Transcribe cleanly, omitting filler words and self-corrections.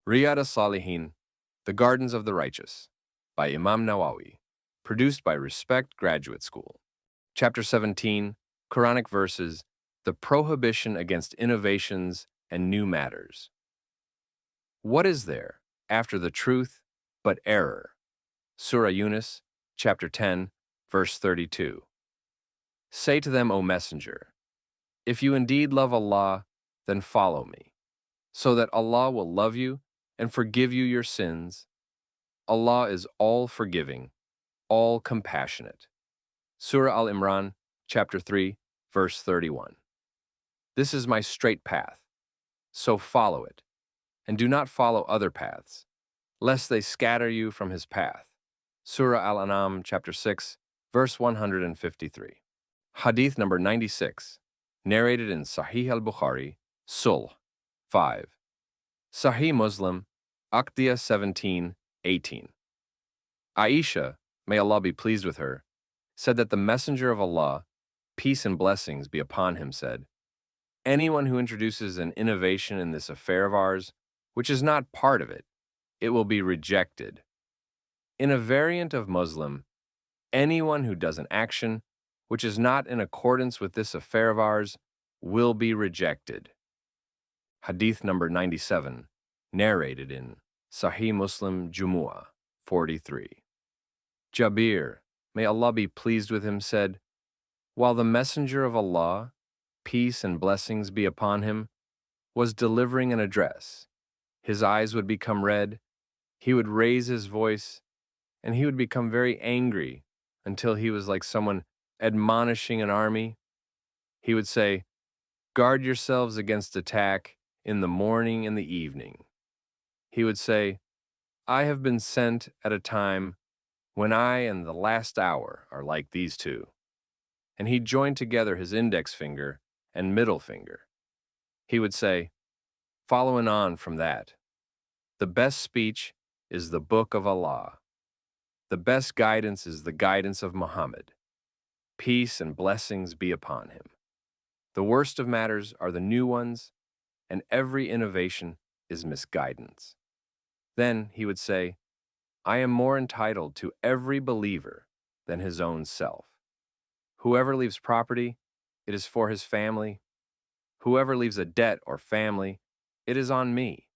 Riyad As-Salihin, The Gardens of the Righteous, by Imam Nawawi, produced by Respect Graduate School. Chapter 17, Quranic Verses, The Prohibition Against Innovations and New Matters. What is there after the truth but error? Surah Yunus, chapter 10, verse 32. Say to them, O Messenger, if you indeed love Allah, then follow me, so that Allah will love you and forgive you your sins. Allah is all forgiving, all compassionate. Surah Al-Imran, chapter 3, verse 31. This is my straight path, so follow it, and do not follow other paths, lest they scatter you from his path. Surah Al-An'am, chapter 6, verse 153. Hadith number 96, narrated in Sahih al-Bukhari, Sulh 5. Sahih Muslim, Aqdiyah 17:18. Aisha, may Allah be pleased with her, said that the Messenger of Allah, peace and blessings be upon him, said, anyone who introduces an innovation in this affair of ours, which is not part of it, it will be rejected. In a variant of Muslim, anyone who does an action which is not in accordance with this affair of ours will be rejected. Hadith number 97, narrated in Sahih Muslim Jumu'ah 43. Jabir, may Allah be pleased with him, said, while the Messenger of Allah, peace and blessings be upon him, was delivering an address, his eyes would become red, he would raise his voice, and he would become very angry until he was like someone admonishing an army. He would say, guard yourselves against attack in the morning and the evening. He would say, I have been sent at a time when I and the last hour are like these two. And he joined together his index finger and middle finger. He would say, following on from that, the best speech is the book of Allah. The best guidance is the guidance of Muhammad. Peace and blessings be upon him. The worst of matters are the new ones, and every innovation is misguidance. Then he would say, I am more entitled to every believer than his own self. Whoever leaves property, it is for his family. Whoever leaves a debt or family, it is on me.